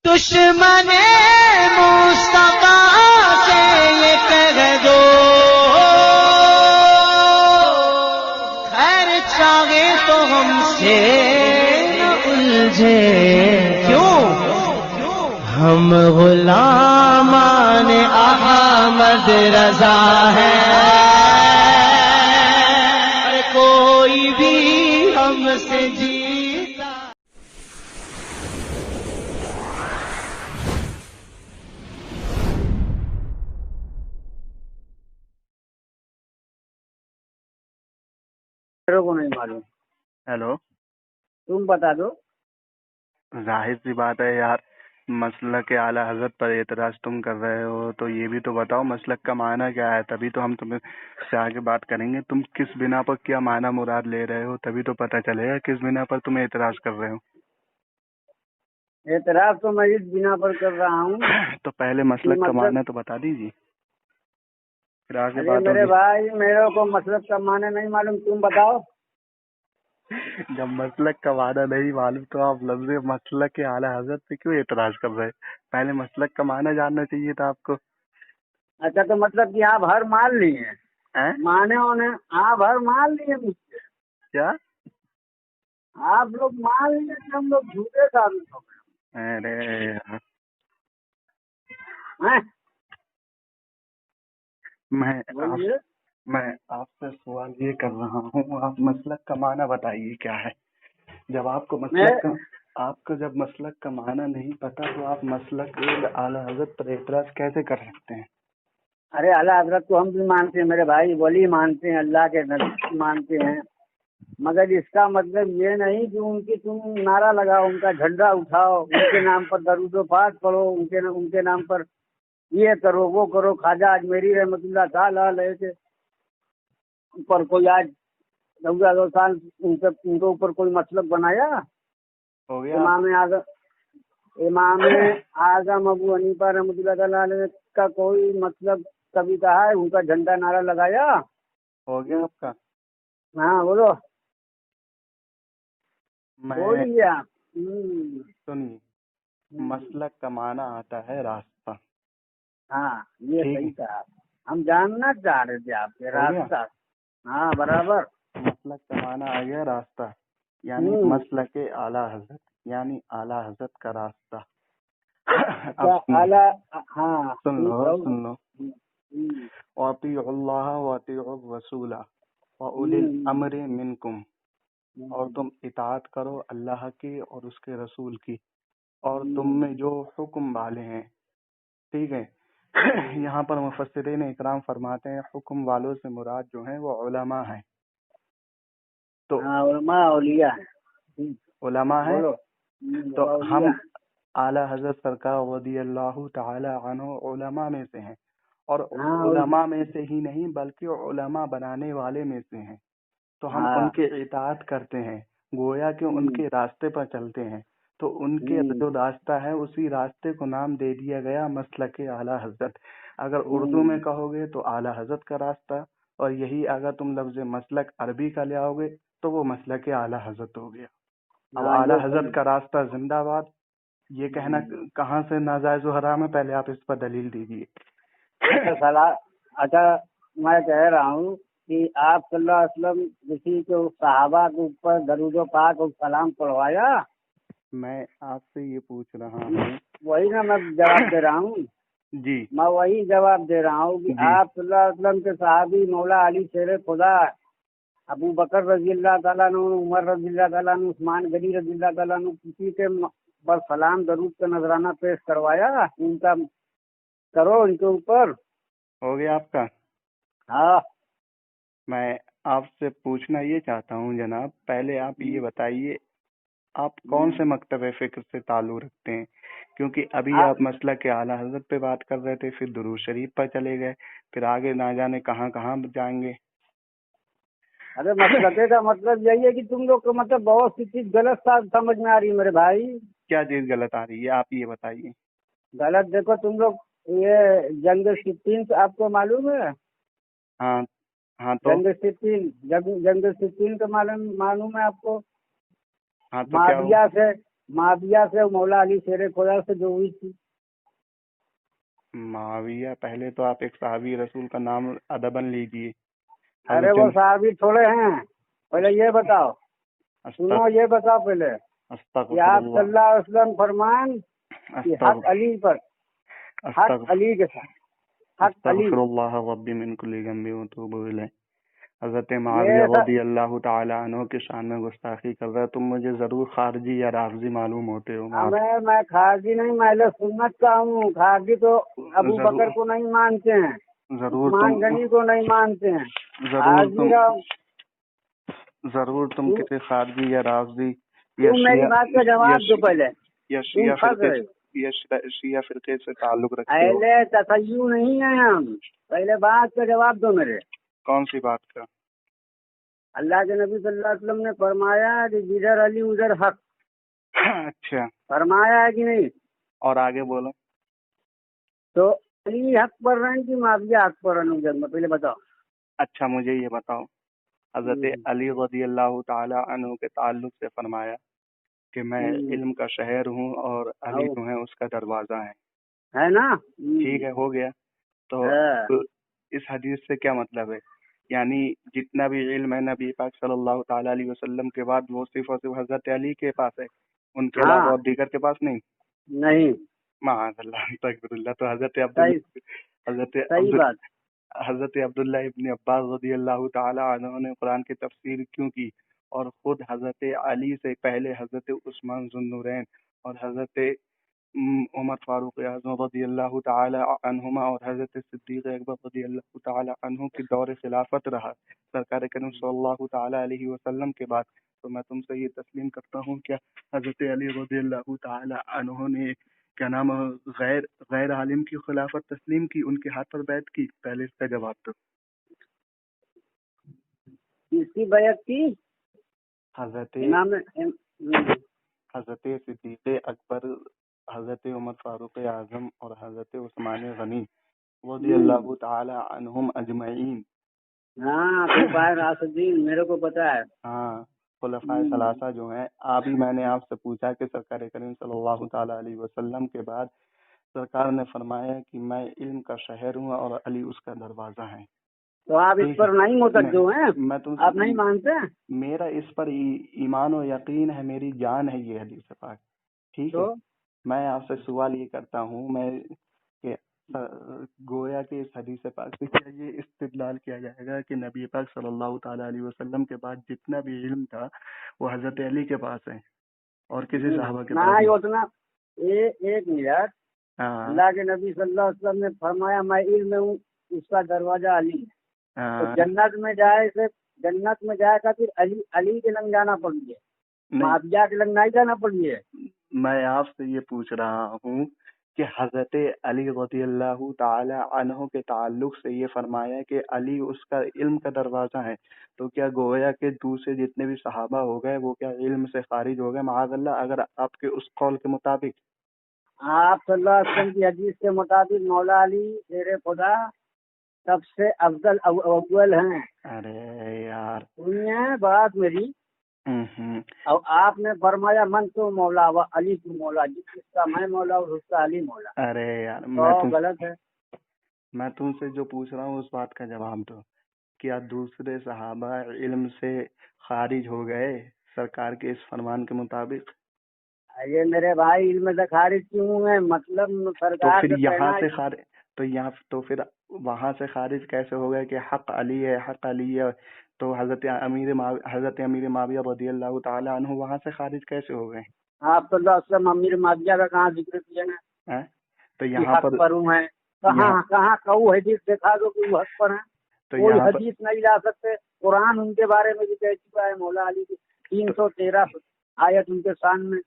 دشمن مصطفیٰ سے یہ کہہ دو خیر چاہے تو ہم سے نہ الجھے، کیوں ہم غلامان احمد رضا ہیں، کوئی بھی ہم سے جیتا۔ میرے کو نہیں معلوم، ہیلو، تم بتا دو۔ ظاہر سی بات ہے یار، مسلک اعلیٰ حضرت پر اعتراض تم کر رہے ہو تو یہ بھی تو بتاؤ مسلک کا معنی کیا ہے، تبھی تو ہم تمہیں سے آگے بات کریں گے۔ تم کس بنا پر کیا معنی مراد لے رہے ہو تبھی تو پتہ چلے گا کس بنا پر تم اعتراض کر رہے ہو۔ اعتراض تو میں اس بنا پر کر رہا ہوں تو پہلے مسلک کا معنی تو بتا دیجیے، پھر آگے ارے بات میرے ہوگی۔ بھائی، میرے کو مسلک کا معنی نہیں معلوم، تم بتاؤ۔ جب مسلک کا معنی نہیں معلوم تو آپ لفظ مسلک اعلیٰ حضرت پہ کیوں اعتراض کر رہے ہیں؟ پہلے مسلک کا معنی جاننا چاہیے تھا آپ کو۔ اچھا، تو مطلب کہ آپ ہر مان لیے ہیں؟ مانے ہونے، آپ ہر مان لیے مجھ سے، کیا؟ آپ لوگ مان لیے کہ ہم لوگ جھوٹے ثابت ہو ارے گئے ہیں؟ بولیے۔ میں آپ سے سوال یہ کر رہا ہوں، آپ مسلک کا معنی بتائیے کیا ہے۔ جب آپ کو جب مسلک کا معنی نہیں پتا تو آپ مسلک اعلیٰ حضرت پر اعتراض کیسے کر سکتے ہیں؟ ارے اعلیٰ حضرت کو ہم بھی مانتے ہیں میرے بھائی، ولی مانتے ہیں، اللہ کے نبی مانتے ہیں، مگر اس کا مطلب یہ نہیں کہ ان کی تم نعرہ لگاؤ، ان کا جھنڈا اٹھاؤ، ان کے نام پر درود و پاک پڑھو، ان کے نام پر یہ کرو وہ کرو۔ خواجہ اجمیری رحمۃ اللہ تعالیٰ علیہ کے اوپر کوئی آج 14 سال ان کے اوپر کوئی مسلک بنایا؟ ہو گیا امام اعظم ابو حنیفہ رحمۃ اللہ تعالیٰ علیہ کا کوئی مطلب کبھی کہا ہے؟ ان کا جھنڈا نعرہ لگایا؟ ہو گیا آپ کا؟ ہاں بولو، بولیے آپ۔ سنیے، مسلک کا معنی آتا ہے راستہ۔ ہاں، یہ صحیح کہا، ہم جاننا چاہ رہے تھے آپ کے راستہ۔ ہاں برابر، مسلک کا معنی آ گیا راستہ، یعنی مسلک اعلیٰ حضرت، یعنی اعلیٰ حضرت کا راستہ۔ ہاں سن لو، اطیعوا اللہ واطیعوا الرسول واولی الامر منکم، اور تم اطاعت کرو اللہ کی اور اس کے رسول کی، اور تم میں جو حکم والے ہیں۔ ٹھیک ہے، یہاں پر مفسرین اکرام فرماتے ہیں حکم والوں سے مراد جو ہیں وہ علماء ہیں۔ تو علماء اولیاء علماء ہیں، تو ہم اعلیٰ حضرت سرکار رضی اللہ تعالی عنہ علماء میں سے ہیں، اور علماء میں سے ہی نہیں بلکہ علماء بنانے والے میں سے ہیں، تو ہم ان کے اطاعت کرتے ہیں، گویا کہ ان کے راستے پر چلتے ہیں۔ تو ان کے جو راستہ ہے اسی راستے کو نام دے دیا گیا مسلک اعلیٰ حضرت۔ اگر اردو میں کہو گے تو اعلیٰ حضرت کا راستہ، اور یہی اگر تم لفظ مسلک عربی کا لے آؤ گے تو وہ مسلک اعلیٰ حضرت ہو گیا۔ اب اعلیٰ حضرت کا راستہ زندہ باد، یہ کہنا کہاں سے ناجائز و حرام ہے؟ پہلے آپ اس پر دلیل دیجیے۔ اچھا، میں کہہ رہا ہوں کہ آپ صلی اللہ علیہ وسلم کسی کو صحابہ کے اوپر درود و پاک اور سلام پڑھوایا؟ میں آپ سے یہ پوچھ رہا ہوں، وہی نا میں جواب دے رہا ہوں جی، میں وہی جواب دے رہا ہوں کہ آپ صلی اللہ علیہ وسلم کے صحابی مولا علی شیر خدا، ابو بکر رضی اللہ تعالیٰ عنہ، عمر رضی اللہ تعالیٰ عنہ، عثمان غنی رضی اللہ تعالیٰ عنہ، کسی کے پر سلام درود کا نذرانہ پیش کروایا؟ ان کا کرو، ان کے اوپر ہو گیا آپ کا؟ ہاں۔ میں آپ سے پوچھنا یہ چاہتا ہوں جناب، پہلے آپ یہ بتائیے آپ کون سے مکتب فکر سے تعلق رکھتے ہیں؟ کیونکہ ابھی آپ مسلک کے اعلیٰ حضرت پہ بات کر رہے تھے، پھر درود شریف پر چلے گئے، پھر آگے نہ جانے کہاں کہاں جائیں گے۔ ارے مسلک کا مطلب یہی ہے کہ تم لوگ کو مطلب بہت سی چیز غلط سمجھ میں آ رہی ہے میرے بھائی۔ کیا چیز غلط آ رہی ہے آپ یہ بتائیے۔ غلط دیکھو، تم لوگ یہ جنگ صفین آپ کو معلوم ہے؟ ہاں تو جنگ صفین کا معلوم ہے آپ کو؟ ہاں تو معاویہ سے معاویہ سے مولا علی شیر خدا سے جو ہوئی تھی. معاویہ، پہلے تو آپ ایک صحابی رسول کا نام ادباً لیجیے. ارے وہ صحابی تھوڑے ہیں، پہلے یہ بتاؤ، سنو یہ بتاؤ پہلے کہ آپ صلی اللہ علیہ وسلم فرمان کہ حق علی پر، حق علی کے ساتھ، حق علی. استغفر اللہ ربی من کل ذنب واتوب الیہ. حضرت معاویہ رضی اللہ تعالی عنہ کی شان میں گستاخی کر رہا ہے. تم مجھے ضرور خارجی یا رافضی معلوم ہوتے ہو. میں خارجی نہیں، میں اہل سنت کا ہوں. خارجی تو ابو بکر کو نہیں مانتے ہیں، عثمان غنی کو نہیں مانتے ہیں. ضرور تم کسی خارجی یا رافضی تم میری بات کا جواب دو پہلے. یا شیعہ فرقے سے تعلق رکھتے ہو. اہل تشیع نہیں ہیں ہم. پہلے بات کا جواب دو میرے. کون سی بات کا؟ اللہ کے نبی صلی اللہ علیہ وسلم نے فرمایا کہ جدھر علی ادھر حق. اچھا، فرمایا ہے کہ نہیں؟ اور آگے بولو. تو علی حق پر رہیں کہ معاویہ حق پر رہوں گا؟ پہلے بتاؤ. اچھا مجھے یہ بتاؤ، حضرت علی رضی اللہ تعالی عنہ کے تعلق سے فرمایا کہ میں علم کا شہر ہوں اور علی جو ہے اس کا دروازہ ہے نا. ٹھیک ہے، ہو گیا. تو اس حدیث سے کیا مطلب ہے؟ یعنی جتنا بھی علم ہے نبی پاک صلی اللہ تعالی علیہ وسلم کے بعد وہ صرف اور صرف حضرت علی کے پاس ہے، ان کے علاوہ اور دیگر کے پاس نہیں. معاذ اللہ، استغفر اللہ. تو حضرت عبداللہ ابن عباس رضی اللہ تعالی عنہ نے قرآن کی تفسیر کیوں کی، اور خود حضرت علی سے پہلے حضرت عثمان ذو النورین اور حضرت عمر فاروق اعظم رضی اللہ تعالی عنہما اور حضرت صدیق اکبر رضی اللہ تعالی عنہ کی دور خلافت رہا سرکار کریم صلی اللہ تعالی علیہ وسلم کے بعد. تو میں تم سے یہ تسلیم کرتا ہوں کہ حضرت علی رضی اللہ تعالی عنہ نے کیا نام غیر عالم کی خلافت تسلیم کی، ان کے ہاتھ پر بیعت کی؟ پہلے اس کا جواب دو. کس کی بیعت کی؟ حضرت صدیق اکبر، حضرت عمر فاروق اعظم اور حضرت عثمان غنی رضی اللہ تعالی عنہم اجمعین. خلفائے راشدین، میرے کو پتا ہے. خلفائے ثلاثہ جو ہیں. ابھی میں نے آپ سے پوچھا کہ سرکار کریم صلی اللہ تعالی علیہ وسلم کے بعد سرکار نے فرمایا کہ میں علم کا شہر ہوں اور علی اس کا دروازہ ہے. تو آپ اس پر نہیں متوجہ ہیں؟ آپ نہیں مانتے؟ میرا اس پر ایمان و یقین ہے، میری جان ہے یہ حدیث پاک. ٹھیک ہے، میں آپ سے سوال یہ کرتا ہوں، میں کہ گویا کہ اس حدیث پاک سے کیا یہ استدلال کیا جائے گا کہ نبی پاک صلی اللہ تعالی علیہ وسلم کے بعد جتنا بھی علم تھا وہ حضرت علی کے پاس ہے اور کسی صحابہ کے پاس اتنا؟ ایک منٹ. اللہ کے نبی صلی اللہ علیہ وسلم نے فرمایا میں علم ہوں، اس کا دروازہ علی ہے. تو جنت میں جائے گا پھر علی کے لنگ جانا پڑیے، معاویہ کے لنگ نہیں جانا پڑیے. میں آپ سے یہ پوچھ رہا ہوں کہ حضرت علی رضی اللہ تعالی عنہ کے تعلق سے یہ فرمایا کہ علی اس کا علم کا دروازہ ہے، تو کیا گویا کہ دوسرے جتنے بھی صحابہ ہو گئے وہ کیا علم سے خارج ہو گئے معاذ اللہ؟ اگر آپ کے اس قول کے مطابق، آپ صلی اللہ علیہ وسلم کی حدیث کے مطابق مولا علی شیر خدا سب سے افضل اول ہیں. ارے یار سنیے بات میری. اور آپ نے فرمایا من تو مولا و علی تو مولا، جس کا میں مولا اور اس کا علی مولا. ارے یار غلط ہے. میں تم سے جو پوچھ رہا ہوں اس بات کا جواب دو. کیا دوسرے صحابہ علم سے خارج ہو گئے سرکار کے اس فرمان کے مطابق؟ یہ میرے بھائی علم سے خارج کیوں ہے؟ مطلب سرکار تو پھر یہاں سے خارج تو پھر وہاں سے خارج کیسے ہو گئے کہ حق علی ہے، حق علی ہے؟ تو حضرت امیر معاویہ رضی اللہ تعالی عنہ وہاں سے خارج کیسے ہو گئے؟ آپ صلی اللہ علیہ وسلم امیر معاویہ کا کہاں ذکر کیا نا؟ تو یہاں پر ہے کہاں کہو حدیث دکھا دو کہ وہ حق پر ہیں. کوئی حدیث نہیں لا سکتے. قرآن ان کے بارے میں بھی کہہ چکا ہے. مولا علی کی 313 آیت ان کے شان میں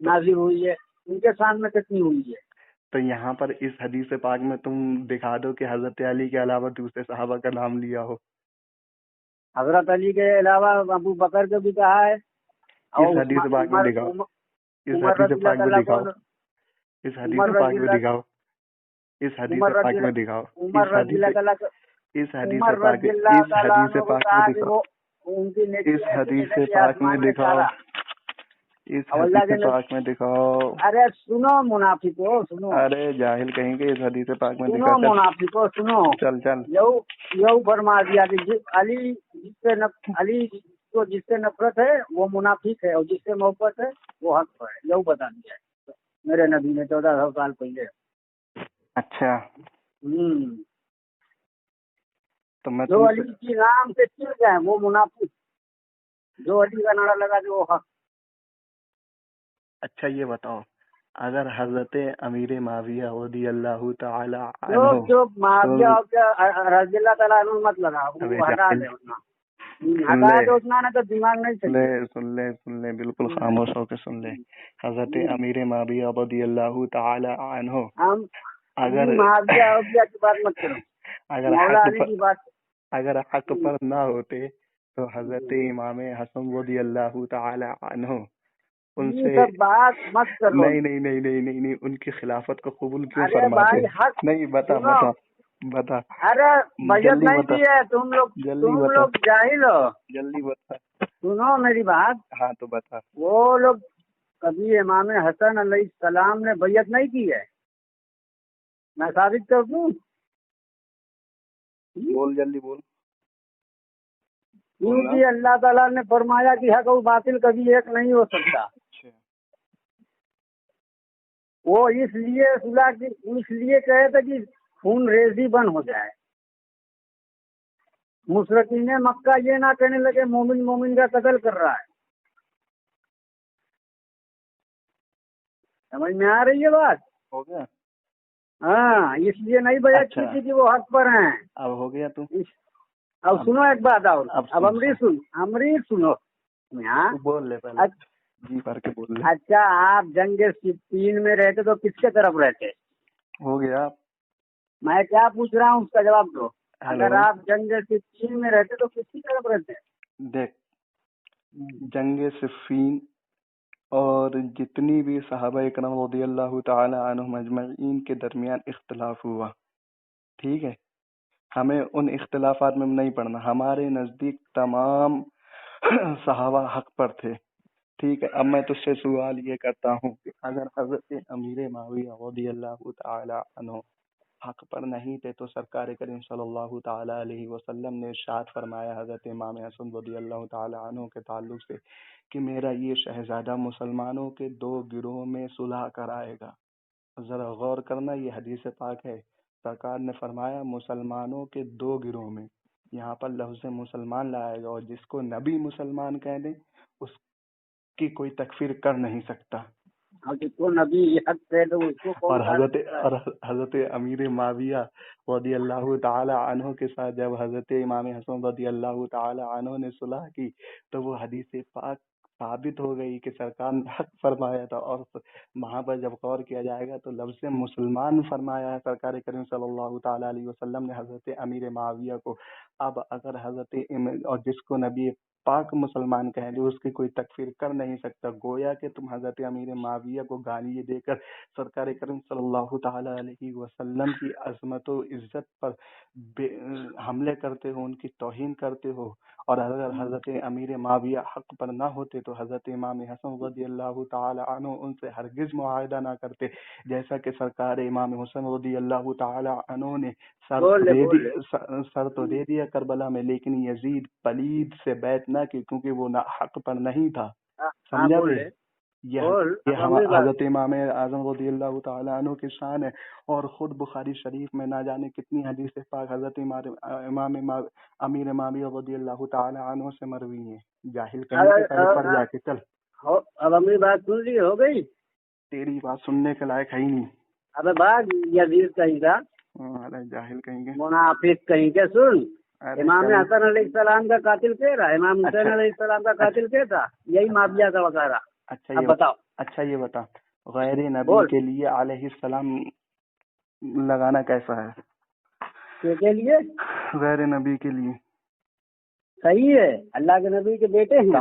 نازل ہوئی ہے. ان کے شان میں کتنی ہوئی ہے؟ تو یہاں پر اس حدیث پاک میں تم دکھا دو کہ حضرت علی کے علاوہ دوسرے صحابہ کا نام لیا ہو. حضرت علی کے علاوہ ابو بکر کو بھی کہا ہے. اس حدیث پاک میں دکھاؤ، اس حدیث پاک میں دکھاؤ، اس حدیث پاک میں دکھاؤ، اس حدیث پاک میں دکھاؤ، اس حدیث پاک میں دکھاؤ، اس حدیث پاک میں دکھاؤ، اس اور اللہ حدیث کے پاک میں دکھاؤ. ارے سنو منافقو سنو، ارے جاہل کہیں گے، اس حدیث پاک میں سنو دکھا. چل منافقو سنو، چل چل. یو فرما دیا کہ علی جس سے نفرت ہے وہ منافق ہے، اور جس سے محبت ہے وہ حق پر ہے. یو بتا دیا ہے میرے نبی نے 1400 سال پہلے. اچھا تو میں جو تم علی کی نام سے چل گئے وہ منافق، جو علی کا نعرہ لگا جو وہ حق. اچھا یہ بتاؤ، اگر حضرت امیر معاویہ رضی اللہ تعالی جو عنہ جو معاویہ رضی اللہ تعالیٰ عنہ مت لگا، ابے وہ ہٹا جاہل، دے اتنا، سن ہٹا لے دے اتنا، نہیں تو دماغ نہیں چلے. سن لے بالکل خاموش ہو کے سن لے. حضرت امیر معاویہ رضی اللہ تعالی عنہ ہم اگر معاویہ کی بات مت کرو، اگر مولا حق علی پر کی بات. اگر حق پر نہ ہوتے تو حضرت امام حسن رضی اللہ تعالی عنہ ان یہ سے سب بات مت کرو. نہیں ان کی خلافت کو قبول کیوں ارے فرماتے؟ بھائی حق نہیں بتا سنو، بتا ارے بیعت جلدی نہیں بتا، کی ہے، جلدی تم بتا، لوگ جاہل ہو. جلدی بتا. سنو میری بات، ہاں تو بتا. وہ لوگ کبھی امام حسن علیہ السلام نے بیعت نہیں کی ہے. میں ثابت کر دوں؟ بول جلدی بول. کیونکہ اللہ تعالیٰ نے فرمایا کہ حق و باطل کبھی ایک نہیں ہو سکتا. وہ اس لیے کہے تھے کہ خون ریزی بند ہو جائے. مشرکین مکہ یہ نہ کہنے لگے مومن کا قتل کر رہا ہے. سمجھ میں آ رہی ہے بات؟ ہو گیا. ہاں، اس لیے نہیں بیعت کی تھی کہ وہ حق پر ہیں. اب ہو گیا تو. اب سنو ایک بات اور، اب امریت سنو. بول لے پہلے جی بھر کے بول لے. اچھا، آپ جنگ صفین میں رہتے تو کس کے طرف رہتے؟ ہو گیا. میں کیا پوچھ رہا ہوں اس کا جواب دو. ہیلو. اگر آپ جنگ صفین میں رہتے تو کس کی طرف رہتے؟ دیکھ، جنگ صفین اور جتنی بھی صحابہ اکرام رضی اللہ تعالی عنہم اجمعین کے درمیان اختلاف ہوا، ٹھیک ہے، ہمیں ان اختلافات میں نہیں پڑنا. ہمارے نزدیک تمام صحابہ حق پر تھے، ٹھیک ہے. اب میں تجھ سے سوال یہ کرتا ہوں کہ اگر حضرت امیر معاویہ رضی اللہ تعالی عنہ حق پر نہیں تھے تو سرکار کریم صلی اللہ تعالی علیہ وسلم نے ارشاد فرمایا حضرت امام حسن رضی اللہ تعالی عنہ کے تعلق سے کہ میرا یہ شہزادہ مسلمانوں کے 2 گروہ میں صلح کرائے گا. ذرا غور کرنا، یہ حدیث پاک ہے. سرکار نے فرمایا مسلمانوں کے 2 گروہ میں، یہاں پر لفظ مسلمان لائے گا، اور جس کو نبی مسلمان کہہ دیں اس کی کوئی تکفیر کر نہیں سکتا. اور جس کو نبی حق کہہ دو اس کو کون اور حضرت امیر معاویہ رضی اللہ تعالی عنہ کے ساتھ جب حضرت امام حسن رضی اللہ تعالی عنہ نے صلح کی تو وہ حدیث پاک ثابت ہو گئی کہ سرکار نے حق فرمایا تھا. اور وہاں پر جب غور کیا جائے گا تو لفظ مسلمان فرمایا ہے سرکار کریم صلی اللہ تعالی علیہ وسلم نے حضرت امیر معاویہ کو. اب اگر حضرت اور جس کو نبی پاک مسلمان کہہ لے اس کی کوئی تکفیر کر نہیں سکتا. گویا کہ تم حضرت امیر معاویہ کو گالی دے کر سرکار کریم صلی اللہ تعالی علیہ وسلم کی عظمت و عزت پر حملے کرتے ہو، ان کی توہین کرتے ہو. اور اگر حضرت امیر معاویہ حق پر نہ ہوتے تو حضرت امام حسن رضی اللہ تعالی عنہ ان سے ہرگز معاہدہ نہ کرتے، جیسا کہ سرکار امام حسن رضی اللہ تعالی عنہ نے سر تو دے دیا کربلا میں، لیکن یزید پلید سے بیعت نہ کی کیونکہ وہ حق پر نہیں تھا. سمجھا بھائی؟ یہ حضرت امام اعظم رضی اللہ تعالی عنہ کی شان ہے. اور خود بخاری شریف میں نہ جانے کتنی حدیث پاک حضرت امام امیر معاویہ رضی اللہ تعالی عنہ سے مروی ہیں. جاہل کہیں سے پہلے پڑھ جا کے چل. اب اپنی بات سن لی، ہو گئی؟ تیری بات سننے کے لائق ہے ہی نہیں. ابے بات یزید کہیں کا، ارے جاہل کہیں گے، منافق کہیں کے. سن، امام حسن علیہ السلام کا قاتل کیا رہا؟ امام حسین علیہ السلام کا قاتل کیا تھا؟ یہی معاویہ کا وغیرہ. اچھا بتاؤ. اچھا یہ بتا، غیر نبی کے لیے علیہ السلام لگانا کیسا ہے؟ کے لیے غیر نبی کے لیے صحیح ہے، اللہ کے نبی کے بیٹے ہیں.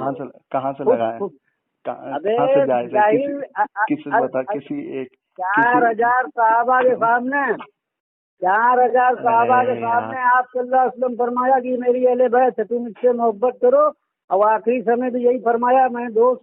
کہاں سے لگائے؟ کہاں سے جائز ہے؟ کسی بتا، کسی ایک 4000 صحابہ کے سامنے 4000 صحابہ کے سامنے آپ صلی اللہ علیہ وسلم فرمایا کہ میری اہل بیت ہے، تم اس سے محبت کرو. اور آخری سمے بھی یہی فرمایا، میں دوست